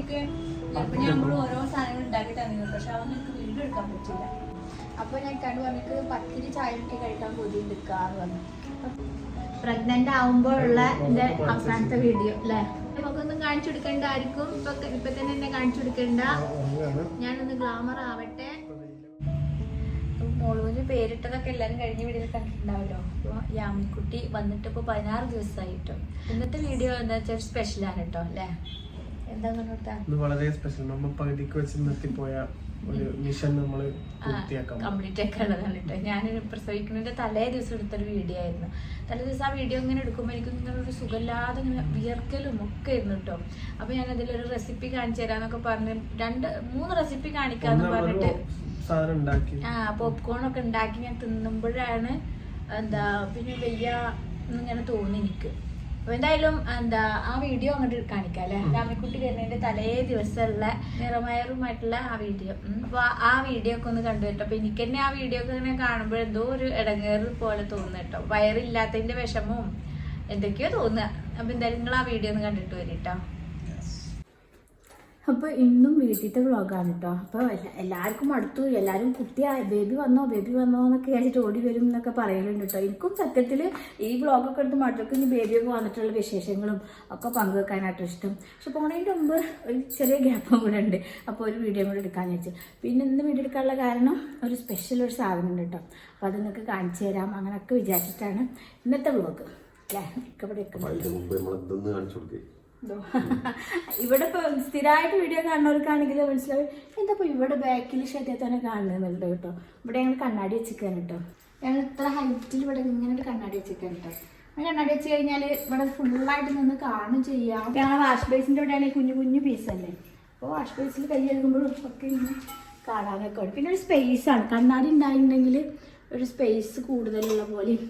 നമുക്ക് ചിലപ്പോൾ നമ്മൾ ഓരോ സാധനങ്ങൾ ഉണ്ടാക്കി തന്നിരുന്നു, പക്ഷെ അതൊന്നും എനിക്ക് വീഡിയോ എടുക്കാൻ പറ്റില്ല. അപ്പോൾ ഞാൻ കണ്ടു പറഞ്ഞിട്ട് പത്തിരി ചായ ഒക്കെ കഴിക്കാൻ കൊതി എടുക്കാന്ന് പറഞ്ഞു. പ്രഗ്നന്റ് ആവുമ്പോഴുള്ള എൻ്റെ അവസാനത്തെ വീഡിയോ അല്ലേ, നമുക്കൊന്നും കാണിച്ചു കൊടുക്കണ്ടായിരിക്കും. ഇപ്പൊ തന്നെ എന്നെ കാണിച്ചു കൊടുക്കണ്ട, ഞാനൊന്ന് ഗ്ലാമർ ആവട്ടെ. മോളൂര് പേരിട്ടതൊക്കെ എല്ലാവരും കഴിഞ്ഞ വീഡിയോയിൽ കണ്ടിട്ടുണ്ടാവല്ലോ. അപ്പോൾ യാമിക്കുട്ടി വന്നിട്ട് ഇപ്പോൾ 16 ദിവസമായി കേട്ടോ. ഇന്നത്തെ വീഡിയോ എന്താ വെച്ചാൽ സ്പെഷ്യലാണ് കേട്ടോ അല്ലേ? എന്താ വളരെ സ്പെഷ്യൽ. നമ്മൾ പകുതിക്ക് വെച്ച് നിർത്തിപ്പോയ ഒരു മിഷൻ നമ്മൾ കംപ്ലീറ്റ് ആക്കാനുള്ളതാണ് കേട്ടോ. ഞാനൊരു പ്രസവിക്കുന്നതിന്റെ തലേ ദിവസം എടുത്തൊരു വീഡിയോ ആയിരുന്നു. തലേ ദിവസം ആ വീഡിയോ ഇങ്ങനെ എടുക്കുമ്പോൾ എനിക്ക് ഇങ്ങനൊരു സുഖമില്ലാതെ ഇങ്ങനെ വിയർക്കലും ഒക്കെ ആയിരുന്നു കേട്ടോ. അപ്പോൾ ഞാൻ അതിലൊരു റെസിപ്പി കാണിച്ചു തരാന്നൊക്കെ പറഞ്ഞ് 2-3 റെസിപ്പി കാണിക്കാന്ന് പറഞ്ഞിട്ട് പോപ്കോൺ ഒക്കെ ഉണ്ടാക്കി ഞാൻ തിന്നുമ്പോഴാണ് എന്താ പിന്നെ വയ്യ എന്നിങ്ങനെ തോന്നി എനിക്ക്. അപ്പൊ എന്തായാലും എന്താ ആ വീഡിയോ അങ്ങോട്ട് കാണിക്കാം അല്ലെ, രാമിക്കുട്ടി വരുന്നതിന്റെ തലേ ദിവസമുള്ള നിറമയറുമായിട്ടുള്ള ആ വീഡിയോ. അപ്പൊ ആ വീഡിയോ ഒക്കെ ഒന്ന് കണ്ടു കേട്ടോ. അപ്പൊ എനിക്ക് തന്നെ ആ വീഡിയോ ഒക്കെ ഇങ്ങനെ കാണുമ്പോൾ എന്തോ ഒരു ഇടങ്ങേറ് പോലെ തോന്നുന്നു കേട്ടോ. വയറില്ലാത്തതിന്റെ വിഷമവും എന്തൊക്കെയോ തോന്നുക. അപ്പൊ എന്തായാലും നിങ്ങൾ ആ വീഡിയോ ഒന്ന് കണ്ടിട്ട് വരും കേട്ടോ. അപ്പോൾ ഇന്നും വീട്ടിലത്തെ വ്ളോഗാണ് കേട്ടോ. അപ്പോൾ എല്ലാവർക്കും അടുത്തു, എല്ലാവരും ബേബി വന്നോ എന്നൊക്കെ കഴിച്ചിട്ട് ഓടി വരും എന്നൊക്കെ പറയുന്നുണ്ട് കേട്ടോ. എനിക്കും സത്യത്തിൽ ഈ വ്ളോഗൊക്കെ എടുത്ത് മടുത്തൊക്കെ ഇനി ബേബിയൊക്കെ വന്നിട്ടുള്ള വിശേഷങ്ങളും ഒക്കെ പങ്കുവെക്കാനായിട്ട് ഇഷ്ടം. പക്ഷെ പോണതിൻ്റെ മുമ്പ് ഒരു ചെറിയ ഗ്യാപ്പും കൂടെ ഉണ്ട്. അപ്പോൾ ഒരു വീഡിയോ കൂടെ എടുക്കാമെന്ന് വെച്ചു. പിന്നെ ഇന്ന് വീഡിയോ എടുക്കാനുള്ള കാരണം ഒരു സ്പെഷ്യൽ ഒരു സാധനം ഉണ്ട് കേട്ടോ. അപ്പോൾ അത് നിങ്ങൾക്ക് കാണിച്ചു തരാം അങ്ങനെയൊക്കെ വിചാരിച്ചിട്ടാണ് ഇന്നത്തെ വ്ളോഗ് അല്ലേ. ഇവിടെ ഇപ്പോൾ സ്ഥിരമായിട്ട് വീഡിയോ കാണുന്നവർക്കാണെങ്കിൽ മനസ്സിലാവും എന്താ ഇപ്പോൾ ഇവിടെ ബാക്കിൽ ഷെഡിൽ തന്നെ കാണുന്നുണ്ട് കേട്ടോ. ഇവിടെ ഞങ്ങൾ കണ്ണാടി വെച്ചിരിക്കാൻ കേട്ടോ. ഞങ്ങൾ ഇത്ര ഹൈറ്റിൽ ഇവിടെ ഇങ്ങനെ ഒരു കണ്ണാടി വെച്ചിരിക്കാൻ കേട്ടോ. കണ്ണാടി വെച്ച് കഴിഞ്ഞാൽ ഇവിടെ ഫുള്ളായിട്ട് നിന്ന് കാണും ചെയ്യാം. ഞങ്ങൾ വാഷ് ബേസിൻ്റെ ഇവിടെയാണ് കുഞ്ഞു കുഞ്ഞു പീസല്ലേ. അപ്പോൾ വാഷ് ബേസിൽ കൈ കഴുകുമ്പോഴും ഒക്കെ ഇങ്ങനെ കാണാനൊക്കെ ഉണ്ട്. പിന്നെ ഒരു സ്പേസാണ്, കണ്ണാടി ഉണ്ടായിട്ടുണ്ടെങ്കിൽ ഒരു സ്പേസ് കൂടുതലുള്ള പോലെയും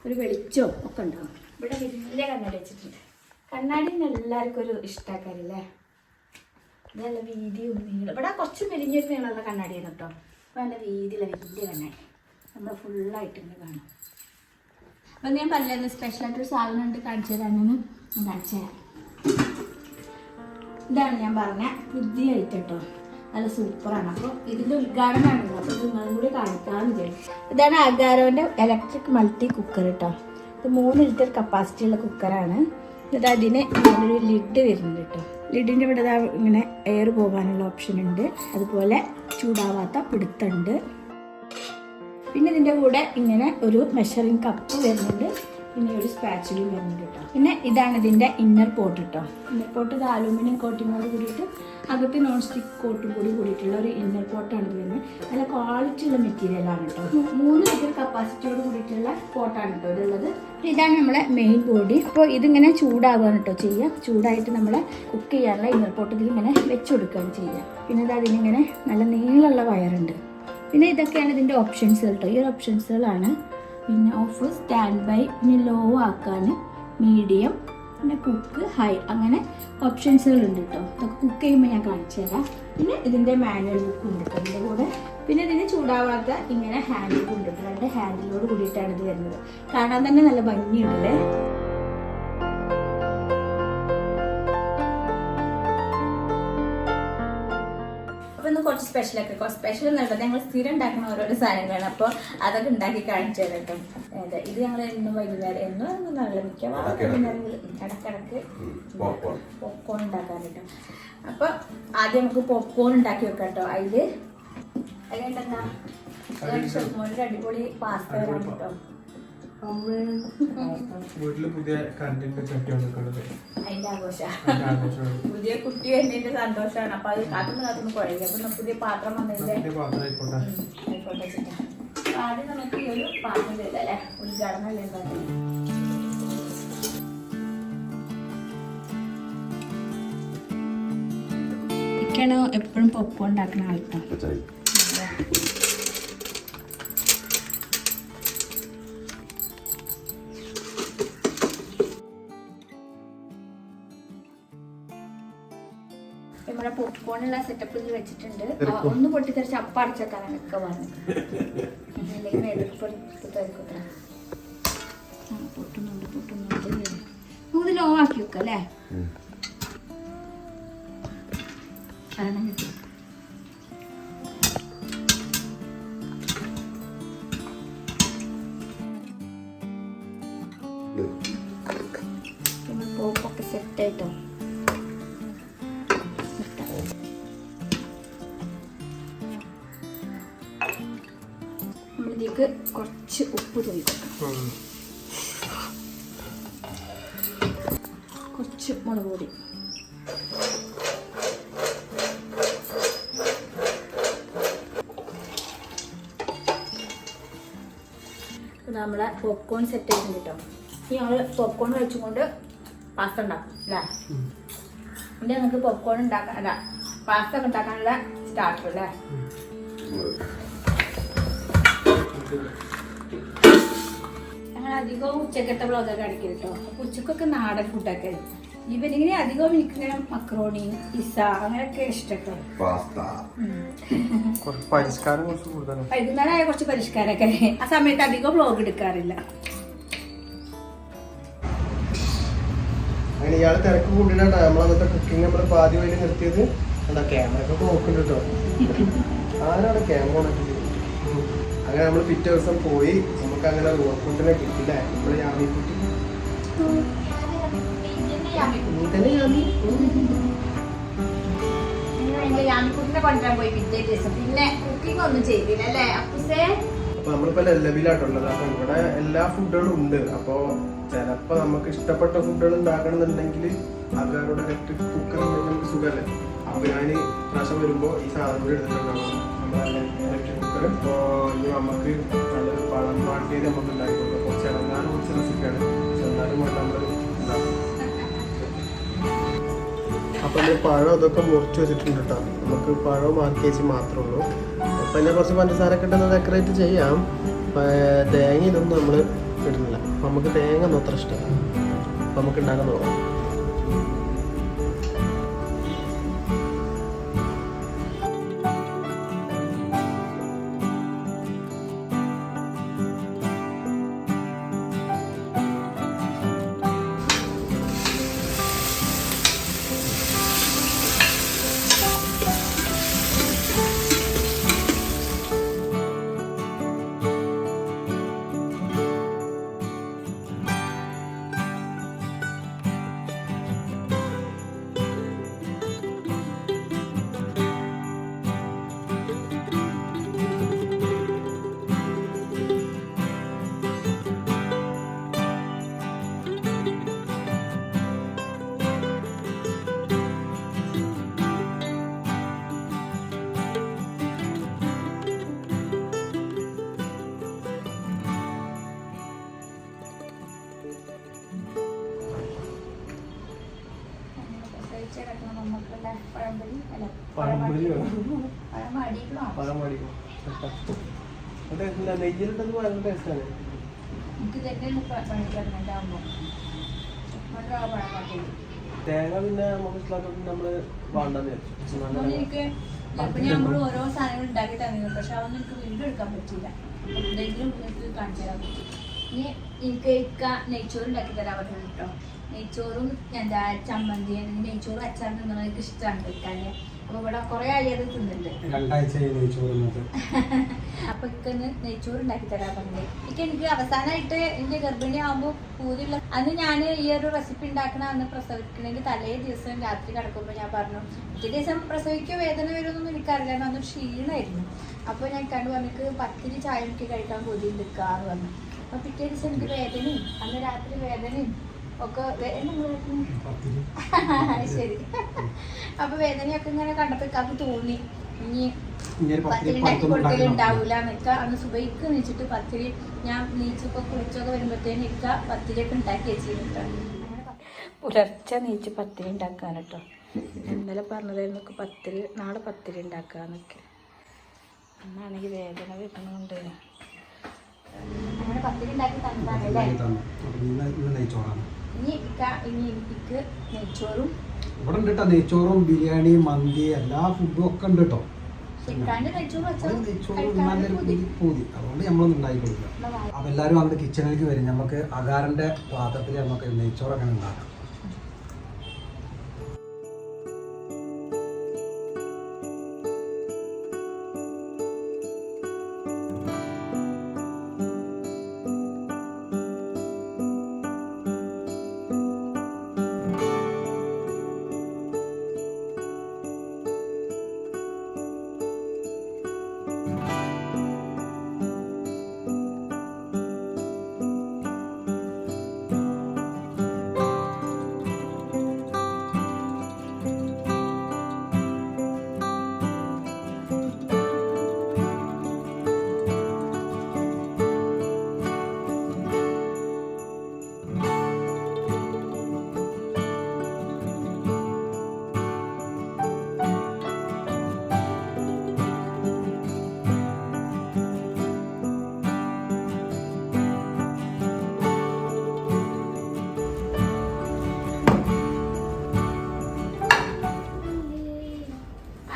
ഒരു വെളിച്ചവും ഒക്കെ ഉണ്ടാകും. ഇവിടെ വലിയ കണ്ണാടി വെച്ചിട്ടുണ്ട്. കണ്ണാടി എല്ലാവർക്കും ഒരു ഇഷ്ടക്കാരില്ലേ. നല്ല വീതിയും നീളം. ഇവിടെ കുറച്ച് മെലിഞ്ഞൊരു നീളമുള്ള കണ്ണാടിയാണ് കേട്ടോ. അപ്പോൾ നല്ല വീതിയിലെ വലിയ കണ്ണാടി നമ്മൾ ഫുള്ളായിട്ട് ഇങ്ങനെ കാണും. അപ്പം ഞാൻ പറഞ്ഞിരുന്നു സ്പെഷ്യലായിട്ടൊരു സാധനം ഉണ്ട് കാണിച്ചു തരാമെന്ന്. കാണിച്ചു തരാം. ഇതാണ് ഞാൻ പറഞ്ഞ പുതിയ ഐറ്റം കേട്ടോ. നല്ല സൂപ്പറാണ്. അപ്പോൾ ഇതിൻ്റെ ഉദ്ഘാടനമാണല്ലോ. അപ്പോൾ ഇത് നിങ്ങളും കൂടി കാണിക്കാമെന്ന് വിചാരിച്ചു. ഇതാണ് അഗാരോൻ്റെ ഇലക്ട്രിക് മൾട്ടി കുക്കർ കേട്ടോ. ഇത് 3 ലിറ്റർ കപ്പാസിറ്റി ഉള്ള കുക്കറാണ്. എന്നിട്ട് അതിന് ഒരു ലിഡ് വരുന്നുണ്ട് കേട്ടോ. ലിഡിൻ്റെ ഇവിടെ ഇങ്ങനെ എയർ പോകാനുള്ള ഓപ്ഷൻ ഉണ്ട്. അതുപോലെ ചൂടാവാത്ത പിടുത്തുണ്ട്. പിന്നെ ഇതിൻ്റെ കൂടെ ഇങ്ങനെ ഒരു മെഷറിംഗ് കപ്പ് വരുന്നുണ്ട്. പിന്നെ ഒരു സ്പാച്ചുലയും വരുന്നുണ്ട് കേട്ടോ. പിന്നെ ഇതാണ് ഇതിൻ്റെ ഇന്നർ പോട്ട് കേട്ടോ. ഇന്നർ പോട്ട് ഇത് അലൂമിനിയം കോട്ടിങ്ങോട് കൂടിയിട്ട് അകത്ത് നോൺ സ്റ്റിക്ക് കോട്ടും കൂടിയിട്ടുള്ള ഒരു ഇന്നർ പോട്ടാണ് ഇത് വരുന്നത്. നല്ല ക്വാളിറ്റി ഉള്ള മെറ്റീരിയലാണ് കേട്ടോ. 3 ലിറ്റർ കപ്പാസിറ്റിയോട് കൂടിയിട്ടുള്ള പോട്ടാണ് കേട്ടോ ഇതുള്ളത്. ഇതാണ് നമ്മളെ മെയിൻ ബോഡി. അപ്പോൾ ഇതിങ്ങനെ ചൂടാവുകയാണ് കേട്ടോ ചെയ്യുക. ചൂടായിട്ട് നമ്മളെ കുക്ക് ചെയ്യാനുള്ള ഇന്നർ പോട്ട് ഇതിലിങ്ങനെ വെച്ച് കൊടുക്കുകയാണ് ചെയ്യുക. പിന്നെ ഇത് അതിനിങ്ങനെ നല്ല നീളമുള്ള വയറുണ്ട്. പിന്നെ ഇതൊക്കെയാണ് ഇതിൻ്റെ ഓപ്ഷൻസ് കേട്ടോ. ഈ ഒരു ഓപ്ഷൻസുകളാണ്. പിന്നെ ഓഫ്, സ്റ്റാൻഡ് ബൈ, പിന്നെ ലോ ആക്കാൻ, മീഡിയം, പിന്നെ കുക്ക്, ഹൈ, അങ്ങനെ ഓപ്ഷൻസുകളുണ്ട് കേട്ടോ. അതൊക്കെ കുക്ക് ചെയ്യുമ്പോൾ ഞാൻ കാണിച്ചു തരാം. പിന്നെ ഇതിൻ്റെ മാനുവൽ ബുക്ക് ഉണ്ട് കേട്ടോ ഇതിൻ്റെ കൂടെ. പിന്നെ ഇതിന് ചൂടാവാത്ത ഇങ്ങനെ ഹാൻഡിൽ ഉണ്ട് കേട്ടോ. 2 ഹാൻഡിലോട് കൂടിയിട്ടാണ് ഇത് വരുന്നത്. കാണാൻ തന്നെ നല്ല ഭംഗിയുണ്ടല്ലേ. കുറച്ച് സ്പെഷ്യൽ എന്നുള്ളത് ഞങ്ങൾ സ്ഥിരം ഉണ്ടാക്കുന്ന ഓരോരോ സാധനങ്ങളാണ്. അപ്പോൾ അതൊക്കെ ഉണ്ടാക്കി കാണിച്ചു തരാം കേട്ടോ. ഇത് ഞങ്ങൾ എന്നും വൈകുന്നേരം എന്നും നല്ല മിക്കവാറും ഇടക്കിടക്ക് പോപ്കോൺ ഉണ്ടാക്കാൻ കേട്ടോ. അപ്പോൾ ആദ്യം നമുക്ക് പോപ്കോൺ ഉണ്ടാക്കി വെക്കാം കേട്ടോ. അതിലെന്താ ഒരു അടിപൊളി പാസ്ത വരാൻ കേട്ടോ. വീട്ടില് പുതിയ കണ്ടന്റ് ചട്ടി വന്നിട്ടുള്ളത് അതിന്റെ ആഘോഷമാണ്. പുതിയ കുട്ടി വരുന്നതിന്റെ സന്തോഷമാണ്. അപ്പൊ അത് കാത്തുനിന്ന് കുഴയും. അപ്പൊ പുതിയ പാത്രം വന്നതിന്റെ ആയിക്കോട്ടെ വെച്ചിട്ടാ. ആദ്യം നമുക്ക് ഈ ഒരു പാത്രം ചെയ്തല്ലേ ഉദ്ഘാടനം അല്ലേ ഉണ്ടാക്കുന്നത്. ഇതൊക്കെയാണ് എപ്പോഴും പോപ്കോൺ ഉണ്ടാക്കുന്ന ആൾക്കാർ. നമ്മുടെ പോപ്കോണുള്ള സെറ്റപ്പിൽ വെച്ചിട്ടുണ്ട്. ഒന്ന് പൊട്ടിത്തെറിച്ച് അപ്പ അടച്ചേക്കാനാണ് ഒക്കെ പറഞ്ഞത്. പൊട്ടുന്നുണ്ട്. നമുക്ക് ലോ ആക്കി വെക്കാം അല്ലേ. അവസാനം കിട്ടി. പോപ്പൊക്കെ സെറ്റായിട്ടോ. നമ്മളിതിലേക്ക് കുറച്ച് ഉപ്പ് തൂക്കും, കുറച്ച് മുളക് പൊടി, നമ്മളെ പോപ്കോൺ സെറ്റ് ആയിട്ടുണ്ട് കേട്ടോ. ഈ ഞങ്ങൾ പോപ്കോൺ കഴിച്ചുകൊണ്ട് പാസ്ത ഉണ്ടാക്കും അല്ലേ? പിന്നെ നമുക്ക് പോപ്കോൺ ഉണ്ടാക്കാൻ അല്ല പാസ്ത ഒക്കെ ഉണ്ടാക്കാനുള്ള സ്റ്റാർട്ടർ അല്ലേ? ഞങ്ങൾ അധികവും ഉച്ചക്കത്തെ വ്ളോഗൊക്കെ അടിക്കും കേട്ടോ. അപ്പൊ ഉച്ചക്കൊക്കെ നാടൻ ഫുഡൊക്കെ. ഇവനിങ്ങനെ അധികവും എനിക്കിങ്ങനെ മക്രോണി, പിസ്സ അങ്ങനെയൊക്കെ ഇഷ്ടട്ടോ. വൈകുന്നേരമായ കുറച്ച് പരിഷ്കാരമൊക്കെ. ആ സമയത്ത് അധികം വ്ളോഗ് എടുക്കാറില്ല. അങ്ങനെ ഇയാള് തിരക്ക് കൂടിയിട്ടാ നമ്മളന്നത്തെ കുക്കിംഗ് നമ്മള് പാതി വഴി നിർത്തിയത്. എന്താ ക്യാമറ ഒക്കെ നോക്കുന്നുണ്ട് കേട്ടോ. ആരാണ് ക്യാമറ ഓണാക്കി? അങ്ങനെ നമ്മള് പിറ്റേ ദിവസം പോയി. നമുക്ക് അങ്ങനെ റോഫുട്ടിനെ കിട്ടില്ല. നമ്മള് യാമിക്കുട്ടി യാമിക്കുട്ടിനെ കൊണ്ടുവരാൻ പോയി പിറ്റേ ദിവസം. പിന്നെ കുക്കിംഗ് ഒന്നും ചെയ്തില്ല അല്ലേ അപ്പൂസേ? അപ്പൊ നമ്മളിപ്പോ ലെല്ലബിലായിട്ടുള്ളത്. അപ്പൊ ഇവിടെ എല്ലാ ഫുഡുകളും ഉണ്ട്. അപ്പൊ ചിലപ്പോ നമുക്ക് ഇഷ്ടപ്പെട്ട ഫുഡുകൾ ഉണ്ടാക്കണമെന്നുണ്ടെങ്കിൽ ആൾക്കാരുടെ ഇലക്ട്രിക് കുക്കർ ഉണ്ടെങ്കിൽ നമുക്ക് സുഖമല്ലേ. അപ്പൊ ഞാൻ പ്രാവശ്യം വരുമ്പോ ഈ സാധനം കൂടി എടുത്തിട്ടുണ്ടാവും, നമ്മുടെ ഇലക്ട്രിക് കുക്കർ. അപ്പൊ ഇനി നമുക്ക് നല്ലൊരു പഴം വാട്ടിയത് നമുക്ക് ഉണ്ടാക്കി കൊടുക്കാം. കുറച്ച് ഇളങ്ങാനും കുറച്ച് റെസിപ്പിയാണ്. പക്ഷെ എന്നാലും കൊണ്ട് നമ്മൾ ഉണ്ടാക്കും. അപ്പൊ നമ്മൾ പഴം അതൊക്കെ മുറിച്ച് വെച്ചിട്ടുണ്ട് കേട്ടോ. നമുക്ക് പഴം മാർക്കേജ് മാത്രമേ ഉള്ളൂ. അപ്പൊ അതിനെ കുറച്ച് പഞ്ചസാരൊക്കെ ഇട്ട് ഡെക്കറേറ്റ് ചെയ്യാം. തേങ്ങ ഇതൊന്നും നമ്മൾ ഇടുന്നില്ല. നമുക്ക് തേങ്ങ ഒന്നും അത്ര ഇഷ്ടമല്ല. അപ്പൊ നമുക്ക് ഉണ്ടാക്കാൻ നോക്കാം. നെയ്യിലിട്ടത് ഭയങ്കര ടേസ്റ്റാണ്. തേങ്ങ പിന്നെ നമുക്ക് ഇഷ്ടമാക്കിട്ട് നമ്മള് വേണ്ടെന്ന് നമ്മൾ ഓരോ സാധനങ്ങൾ ഉണ്ടാക്കി തന്നിരുന്നു. പക്ഷെ അതൊന്നും എനിക്ക് വീണ്ടും എടുക്കാൻ പറ്റില്ല. എന്തെങ്കിലും നിങ്ങൾക്ക് കാണിച്ചു തരാൻ പറ്റും. ഇനി എനിക്ക് നെയ്ച്ചോറ് ഉണ്ടാക്കി തരാൻ പറ്റും കേട്ടോ. നെയ്ച്ചോറും എന്താ ചമ്മന്തി അല്ലെങ്കിൽ നെയ്ച്ചോറും അച്ചാറും തിന്നണം എനിക്ക് ഇഷ്ടമാണ് കഴിക്കാൻ. അപ്പൊ ഇവിടെ കുറെ അരിയത് തിന്നുന്നുണ്ട്. അപ്പൊ ഇക്കൊന്ന് നെയ്ച്ചോറ് ഉണ്ടാക്കി തരാൻ പറഞ്ഞത്. എനിക്ക് അവസാനമായിട്ട് എന്റെ ഗർഭിണി ആകുമ്പോൾ പൂതിയുള്ള അന്ന് ഞാൻ ഈ ഒരു റെസിപ്പി ഉണ്ടാക്കണ അന്ന് പ്രസവിക്കണമെങ്കിൽ തലേ ദിവസം രാത്രി കിടക്കുമ്പോൾ ഞാൻ പറഞ്ഞു പിറ്റേ ദിവസം പ്രസവിക്കോ വേദന വരുമെന്നൊന്നും എനിക്കറിയില്ല. അന്നൊരു ക്ഷീണമായിരുന്നു. അപ്പോൾ ഞാൻ കണ്ടു പറഞ്ഞിട്ട് പത്തിരി ചായ എനിക്ക് കഴിക്കാൻ കൊതി എടുക്കാറ് പറഞ്ഞു. അപ്പൊ പിറ്റേ ദിവസം എനിക്ക് വേദനയും അന്ന് രാത്രി വേദനയും ഒക്കെ ശരി. അപ്പൊ വേദനയൊക്കെ ഇങ്ങനെ കണ്ടപ്പോ ഇക്കാക്ക് തോന്നി ഇനി പത്തിരി ഉണ്ടാക്കി കൊടുക്കലുണ്ടാവൂല എന്നൊക്കെ. അന്ന് സുബൈക്ക് നീച്ചിട്ട് പത്തിരി ഞാൻ നീച്ചപ്പോ കുളിച്ചൊക്കെ വരുമ്പോഴത്തേനും ഇക്ക പത്തിരിയൊക്കെ ഉണ്ടാക്കി വെച്ചിട്ടാണ്. പുലർച്ചെ നീച്ച് പത്തിരി ഉണ്ടാക്കാൻ കേട്ടോ. ഇന്നലെ പറഞ്ഞതായിരുന്നു പത്തിരി നാളെ പത്തിരി ഉണ്ടാക്കാന്നൊക്കെ. അന്നാണെങ്കിൽ വേദന കിട്ടണോണ്ട് അങ്ങനെ പത്തിരി ഉണ്ടാക്കി തന്നതാണല്ലേ. ഇനി എനിക്ക് നെയ്ച്ചോറും ഇവിടെ ഉണ്ട് കേട്ടോ. നെയ്ച്ചോറും ബിരിയാണി മന്തി എല്ലാ ഫുഡും ഒക്കെ ഉണ്ട് കേട്ടോ. നല്ലൊരു പൂതി അതുകൊണ്ട് നമ്മളൊന്നും ഉണ്ടാക്കി കൊടുക്കുക. അപ്പൊ എല്ലാവരും അന്ന് കിച്ചണിലേക്ക് വരും. നമുക്ക് അകാരന്റെ പാത്രത്തിൽ നമുക്ക് നെയ്ച്ചോറൊക്കെ ഉണ്ടാക്കാം.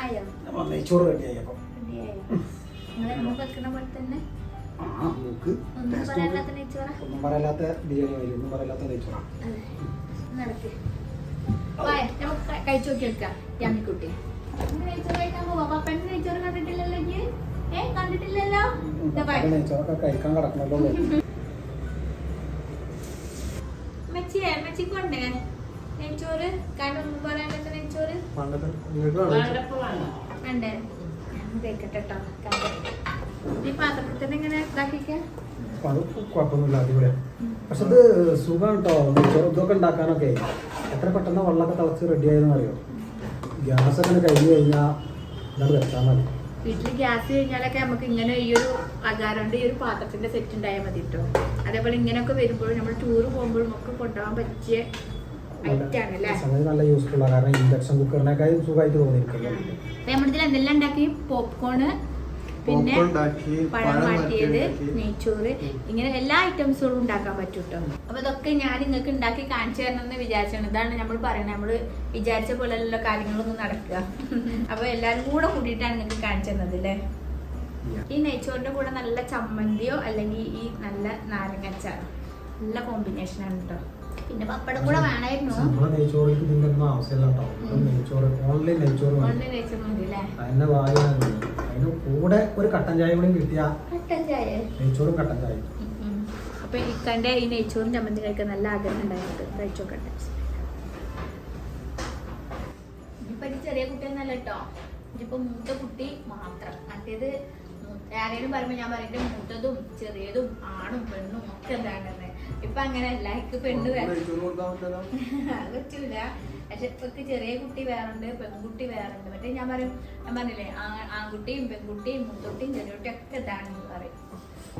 ആയോ? നെയ്ച്ചോറ് റെഡിയായി അപ്പം. റെഡിയായോ? നിങ്ങൾ നമുക്ക് വെക്കുന്ന പോലെ തന്നെ നമുക്ക് ഒന്നും പറയാത്ത നെയ്ച്ചോറ. ഒന്നും പറയലാത്ത ബിരിയാണി വരും, ഒന്നും പറയലാത്ത നെയ്ച്ചോറാണ്. നടക്ക് നമുക്ക് കഴിച്ചു നോക്കി വെക്കാം. യാമിക്കുട്ടി നെയ്ച്ചോറ് കഴിക്കാൻ പോവാ. പപ്പന്റെ നെയ്ച്ചോറ് കണ്ടിട്ടില്ലല്ലോ? കണ്ടിട്ടില്ലല്ലോ. നെയ്ച്ചോറൊക്കെ കഴിക്കാൻ കിടക്കണല്ലോ. മെച്ചിക്കൊണ്ടേ നെയ്ച്ചോറ് കാരണം ഒന്നും പറയാത്ത നെയ്ച്ചോറ് വേണ്ടേ? കേക്കട്ടെ കേട്ടോ. ഈ പാത്രത്തിൽ തന്നെ ഇങ്ങനെ ഇതാക്കിക്കാം. അത് കുഴപ്പമൊന്നുമില്ല, അടിപൊളിയാ. പക്ഷെ ഇത് സുഖം കേട്ടോ. നെയ്ച്ചോറ് ഇതൊക്കെ ഉണ്ടാക്കാനൊക്കെ എത്ര പെട്ടെന്ന് വെള്ളമൊക്കെ തിളച്ച് റെഡി ആയതെന്ന് അറിയോ? ഗ്യാസൊക്കെ കഴിഞ്ഞ് കഴിഞ്ഞാൽ ഇതാണ് വെച്ചാൽ മതി. വീട്ടിൽ ഗ്യാസ് കഴിഞ്ഞാലൊക്കെ നമുക്ക് ഇങ്ങനെ ഈ ഒരു അകാരണ്ട് ഈ ഒരു പാത്രത്തിന്റെ സെറ്റ് ഉണ്ടായാൽ മതി കേട്ടോ. അതേപോലെ ഇങ്ങനെയൊക്കെ വരുമ്പോഴും നമ്മൾ ടൂറ് പോകുമ്പോഴും ഒക്കെ കൊണ്ടുപോകാൻ പറ്റിയ ഐറ്റം ആണല്ലേ. നല്ല യൂസ്ഫുൾ ആണ്. കാരണം ഇൻഡക്ഷൻ കുക്കറിനേക്കാളും സുഖമായിട്ട് തോന്നിയിരിക്കുന്നു. നമ്മളിതിൽ എന്തെല്ലാം ഉണ്ടാക്കി? പോപ്കോണ്, പിന്നെ പഴം വാട്ടിയത്, നെയ്ച്ചോറ്, ഇങ്ങനെ എല്ലാ ഐറ്റംസുകളും ഉണ്ടാക്കാൻ പറ്റും കേട്ടോ. അപ്പൊ ഇതൊക്കെ ഞാൻ നിങ്ങൾക്ക് ഉണ്ടാക്കി കാണിച്ചു തരണമെന്ന് വിചാരിച്ചാണ്. ഇതാണ് നമ്മൾ പറയുന്നത്, നമ്മള് വിചാരിച്ച പോലെയുള്ള കാര്യങ്ങളൊന്നും നടക്കുക. അപ്പൊ എല്ലാരും കൂടെ കൂടിയിട്ടാണ് നിങ്ങൾക്ക് കാണിച്ചു തന്നത് അല്ലേ. ഈ നെയ്ച്ചോറിന്റെ കൂടെ നല്ല ചമ്മന്തിയോ അല്ലെങ്കിൽ ഈ നല്ല നാരങ്ങച്ചാറോ നല്ല കോമ്പിനേഷൻ ആണ് കേട്ടോ. പിന്നെ പപ്പടം കൂടെ വേണമായിരുന്നു. നെയ്ച്ചോറിക്ക് ഇതിന്റെ ഒന്നും ആവശ്യമില്ല കേട്ടോ. നെയ്ച്ചോറ് ഓൺലൈൻ നെയ്ച്ചോറ് ഓൺലൈൻ നെയ്ച്ചോറ് മതി അല്ലേ. അതിന്റെ വായു അതിന് കൂടെ ഒരു കട്ടൻ ചായ കൂടി കിട്ടിയ കട്ടൻ ചായ, നെയ്ച്ചോറും കട്ടൻ ചായ. അപ്പൊ ഇക്കന്റെ ഈ നെയ്ച്ചോറും ചമ്മന്തി കഴിക്കാൻ നല്ല ആഗ്രഹം ഉണ്ടായിരുന്നത്. കഴിച്ചോക്കട്ടെ. ഇപ്പൊ ഇത് ചെറിയ കുട്ടിയൊന്നല്ല കേട്ടോ. ഇതിപ്പോ മൂത്ത കുട്ടി മാത്രം. മറ്റേത് ആരെങ്കിലും പറയുമ്പോ ഞാൻ പറയട്ടെ മൂത്തതും ചെറിയതും ആണും പെണ്ണും ഒക്കെ എന്താണെന്ന്. ഇപ്പൊ അങ്ങനെയല്ല, എനിക്ക് പെണ്ണ് പറ്റൂല. പക്ഷെ ഇപ്പൊ ചെറിയ കുട്ടി വേറുണ്ട്, പെൺകുട്ടി വേറുണ്ട്. മറ്റേ ഞാൻ പറഞ്ഞില്ലേ ആൺകുട്ടിയും പെൺകുട്ടിയും മൂത്തൊട്ടിയും ചെറിയൊട്ടിയും ഒക്കെ ഇതാണെന്ന് പറയും.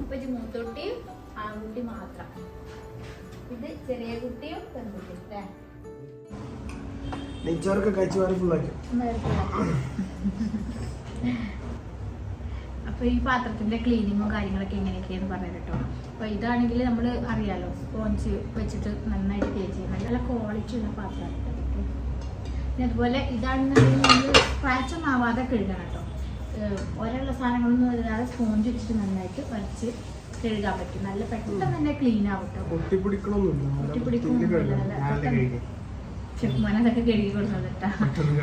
ഇപ്പൊ മൂത്തൊട്ടിയും ആൺകുട്ടി മാത്രം, ഇത് ചെറിയ കുട്ടിയും പെൺകുട്ടിയും അല്ലേ. നെയ്ച്ചോറൊക്കെ കഴിച്ചു മാറി ഫുള്ളാക്കി. അപ്പൊ ഈ പാത്രത്തിന്റെ ക്ലീനിങ്ങും കാര്യങ്ങളൊക്കെ എങ്ങനെയൊക്കെയാന്ന് പറഞ്ഞു കേട്ടോ. അപ്പൊ ഇതാണെങ്കിൽ നമ്മൾ അറിയാലോ, സ്പോഞ്ച് വെച്ചിട്ട് നന്നായിട്ട് ക്ലീൻ ചെയ്യണം. നല്ല ക്വാളിറ്റി ഉള്ള പാത്രമാണ്. പിന്നെ അതുപോലെ ഇതാണെന്നുണ്ടെങ്കിൽ നമ്മൾ സ്ക്രാച്ചൊന്നും ആവാതെ കഴുകണം കേട്ടോ. ഓരോള്ള സാധനങ്ങളൊന്നും ഇല്ലാതെ സ്പോഞ്ച് വെച്ചിട്ട് നന്നായിട്ട് വരച്ച് കഴുകാൻ പറ്റും. നല്ല പെട്ടെന്ന് തന്നെ ക്ലീൻ ആവും കേട്ടോ. ഒട്ടിപ്പിടിക്കൊന്നുമില്ല. ഷെഫ്മാൻ അതൊക്കെ കഴുകി കൊടുക്കുന്നത് കേട്ടോ.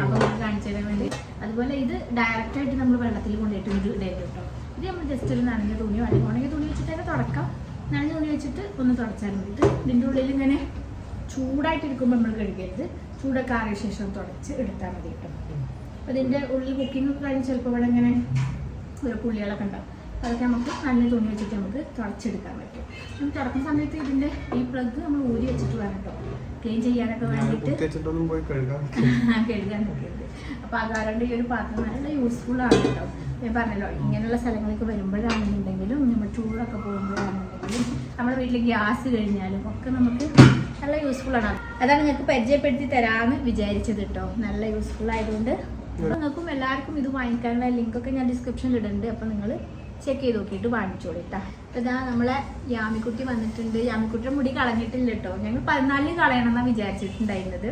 അപ്പൊ കാണിച്ചു തരാൻ വേണ്ടി. അതുപോലെ ഇത് ഡയറക്റ്റ് ആയിട്ട് നമ്മൾ വെള്ളത്തിൽ കൊണ്ടിട്ട് ഇടരുത് കേട്ടോ. ഇത് നമ്മൾ ജസ്റ്റ് ഒരു നനഞ്ഞ തുണിയോ അല്ലെങ്കിൽ ഉണങ്ങിയ തുണി വെച്ചിട്ട് തന്നെ തുടക്കാം. നനഞ്ഞ തുണി വെച്ചിട്ട് ഒന്ന് തുടച്ചാൽ മതി. ഇത് ഇതിൻ്റെ ഉള്ളിൽ ഇങ്ങനെ ചൂടായിട്ടിരിക്കുമ്പോൾ നമ്മൾ കഴുകരുത്. ചൂടൊക്കെ ആറിയ ശേഷം തുടച്ച് എടുത്താൽ മതി കേട്ടോ. അപ്പം ഇതിൻ്റെ ഉള്ളിൽ കുക്കിംഗ് ഒക്കെ കഴിഞ്ഞ് ചിലപ്പോൾ ഇവിടെ ഇങ്ങനെ ഒരു പുള്ളികളൊക്കെ ഉണ്ടാവും. അതൊക്കെ നമുക്ക് നനഞ്ഞ തുണി വെച്ചിട്ട് നമുക്ക് തുടച്ചെടുക്കാൻ പറ്റും. നമുക്ക് തുറക്കുന്ന സമയത്ത് ഇതിൻ്റെ ഈ പ്ലഗ് നമ്മൾ ഊരി വെച്ചിട്ട് വേണം കേട്ടോ ക്ലീൻ ചെയ്യാനൊക്കെ വേണ്ടിയിട്ട്. കഴുകാൻ നോക്കിയത്. അപ്പോൾ അതുകൊണ്ട് ഈ ഒരു പാത്രം നല്ല യൂസ്ഫുൾ ആണ് കേട്ടോ. ഞാൻ പറഞ്ഞല്ലോ, ഇങ്ങനെയുള്ള സ്ഥലങ്ങളൊക്കെ വരുമ്പോഴാണെന്നുണ്ടെങ്കിലും നമ്മൾ ചൂടൊക്കെ പോകുമ്പോഴാണെന്നുണ്ടെങ്കിലും നമ്മുടെ വീട്ടിൽ ഗ്യാസ് കഴിഞ്ഞാലും ഒക്കെ നമുക്ക് നല്ല യൂസ്ഫുൾ ആണ്. അതാണ് നിങ്ങൾക്ക് പരിചയപ്പെടുത്തി തരാമെന്ന് വിചാരിച്ചത് കേട്ടോ. നല്ല യൂസ്ഫുൾ ആയതുകൊണ്ട് അപ്പോൾ നിങ്ങൾക്കും എല്ലാവർക്കും ഇത് വാങ്ങിക്കാനുള്ള ലിങ്കൊക്കെ ഞാൻ ഡിസ്ക്രിപ്ഷനിൽ ഇടുന്നുണ്ട്. അപ്പോൾ നിങ്ങൾ ചെക്ക് ചെയ്ത് നോക്കിയിട്ട് വാങ്ങിച്ചോളൂ കേട്ടോ. അപ്പോൾ ഇതാ നമ്മളെ യാമിക്കുട്ടി വന്നിട്ടുണ്ട്. യാമിക്കുട്ടിയുടെ മുടി കളഞ്ഞിട്ടില്ല കേട്ടോ. ഞങ്ങൾ 14 കളയണമെന്നാണ് വിചാരിച്ചിട്ടുണ്ടായിരുന്നത്.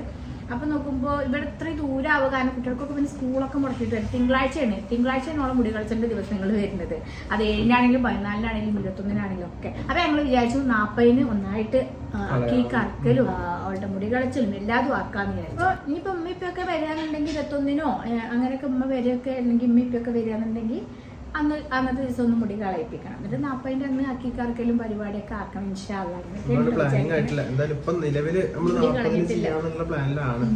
അപ്പോൾ നോക്കുമ്പോൾ ഇവിടെ ഇത്രയും ദൂരമാവുക കാരണം കുട്ടികൾക്കൊക്കെ പിന്നെ സ്കൂളൊക്കെ മുടക്കിയിട്ട് വരും. തിങ്കളാഴ്ചയാണ് മുടി കളിച്ചേണ്ട ദിവസങ്ങൾ വരുന്നത്. അത് 7-നാണെങ്കിലും 14-നാണെങ്കിലും 21-നാണെങ്കിലും ഒക്കെ. അപ്പോൾ ഞങ്ങൾ വിചാരിച്ചു 40-ന് ഒന്നായിട്ട് ആക്കി കറക്കലും അവളുടെ മുടി കളിച്ചലും എല്ലാതും ആക്കാന്ന് വിചാരിച്ചു. അപ്പോൾ ഇനിയിപ്പോൾ ഉമ്മയിപ്പൊക്കെ വരികയാണെന്നുണ്ടെങ്കിൽ 21-നോ അങ്ങനെയൊക്കെ ഉമ്മ വരികയൊക്കെ അല്ലെങ്കിൽ ഉമ്മയിപ്പൊക്കെ വരികയാണെന്നുണ്ടെങ്കിൽ അന്നത്തെ ദിവസം ഒന്ന് മുടി കളയിപ്പിക്കണം. എന്നിട്ട് 40-ന്റെ അന്ന് അക്കിക്കാർക്കെല്ലാം പരിപാടിയൊക്കെ ആക്കണം.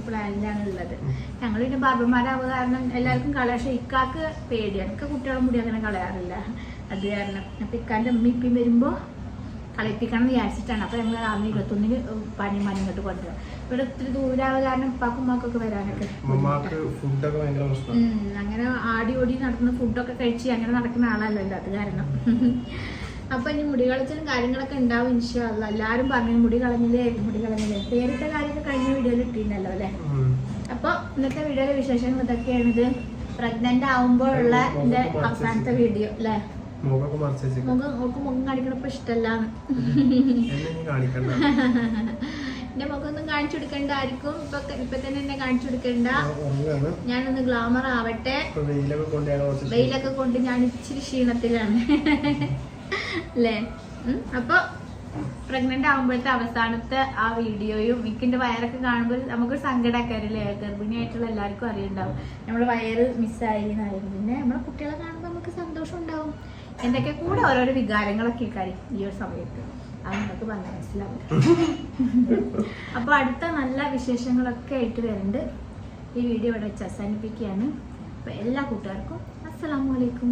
പ്ലാനിലാണ് ഉള്ളത്. ഞങ്ങൾ പിന്നെ ബാർബർമാരാവുക കാരണം എല്ലാവർക്കും കളയാം. പക്ഷെ ഇക്കാക്ക് പേടിയാണ്. ഇക്ക കുട്ടികളുടെ മുടി അങ്ങനെ കളയാറില്ല. അത് കാരണം അപ്പൊ ഇക്കാന്റെ അമ്മ വരുമ്പോ കളയിപ്പിക്കണം എന്ന് വിചാരിച്ചിട്ടാണ്. അപ്പോൾ ഞങ്ങൾ 21-ന് പനിയും ഇങ്ങോട്ട് കൊണ്ടുവരാം. ഇവിടെ ഒത്തിരി ദൂരാവ് കാരണം ഉപ്പാക്കും ഉമ്മാക്കൊക്കെ വരാനൊക്കെ അങ്ങനെ ആടി ഓടി നടക്കുന്ന ഫുഡൊക്കെ കഴിച്ച് അങ്ങനെ നടക്കുന്ന ആളല്ലല്ലോ. അത് കാരണം അപ്പൊ ഇനി മുടി കളച്ചിലും കാര്യങ്ങളൊക്കെ ഉണ്ടാവും ഇൻഷാ അല്ലാഹ്. എല്ലാവരും പറഞ്ഞു മുടി കളഞ്ഞില്ലേ പേരിട്ട കാര്യമൊക്കെ കഴിഞ്ഞ വീഡിയോയിൽ ഇട്ടിട്ടുണ്ടല്ലോ അല്ലേ. അപ്പൊ ഇന്നത്തെ വീഡിയോയിലെ വിശേഷങ്ങൾ ഇതൊക്കെയാണിത്. പ്രഗ്നന്റ് ആവുമ്പോഴുള്ള എന്റെ അവസാനത്തെ വീഡിയോ അല്ലേ. മുഖം കാണിക്കണപ്പോ ഇഷ്ടല്ലാന്ന് എന്റെ മുഖമൊന്നും കാണിച്ചു കൊടുക്കണ്ട ആയിരിക്കും. ഇപ്പൊ തന്നെ എന്നെ കാണിച്ചു കൊടുക്കണ്ട. ഉറങ്ങാണ്. ഞാനൊന്ന് ഗ്ലാമർ ആവട്ടെ. വെയിലൊക്കെ വെയിലൊക്കെ കൊണ്ട് ഞാൻ ഇച്ചിരി ക്ഷീണത്തിലാണ് അല്ലേ. അപ്പൊ പ്രഗ്നന്റ് ആകുമ്പോഴത്തെ അവസാനത്തെ ആ വീഡിയോയും എനിക്കിന്റെ വയറൊക്കെ കാണുമ്പോൾ നമുക്കൊരു സങ്കടക്കാരില്ലേ. ഗർഭിണിയായിട്ടുള്ള എല്ലാവർക്കും അറിയുണ്ടാവും നമ്മുടെ വയറ് മിസ്സായി എന്നായിരുന്നു. പിന്നെ നമ്മളെ കുട്ടികളെ കാണുമ്പോൾ നമുക്ക് സന്തോഷം ഉണ്ടാവും. എന്തൊക്കെ കൂടെ ഓരോരോ വികാരങ്ങളൊക്കെ കാര്യം ഈ ഒരു സമയത്ത് അത് നമുക്ക് പറഞ്ഞാൽ മനസ്സിലാവും. അപ്പൊ അടുത്ത നല്ല വിശേഷങ്ങളൊക്കെ ആയിട്ട് വരുന്നുണ്ട്. ഈ വീഡിയോ ഇവിടെ വെച്ച് അവസാനിപ്പിക്കുകയാണ്. അപ്പൊ എല്ലാ കൂട്ടുകാർക്കും അസ്സലാമു അലൈക്കും.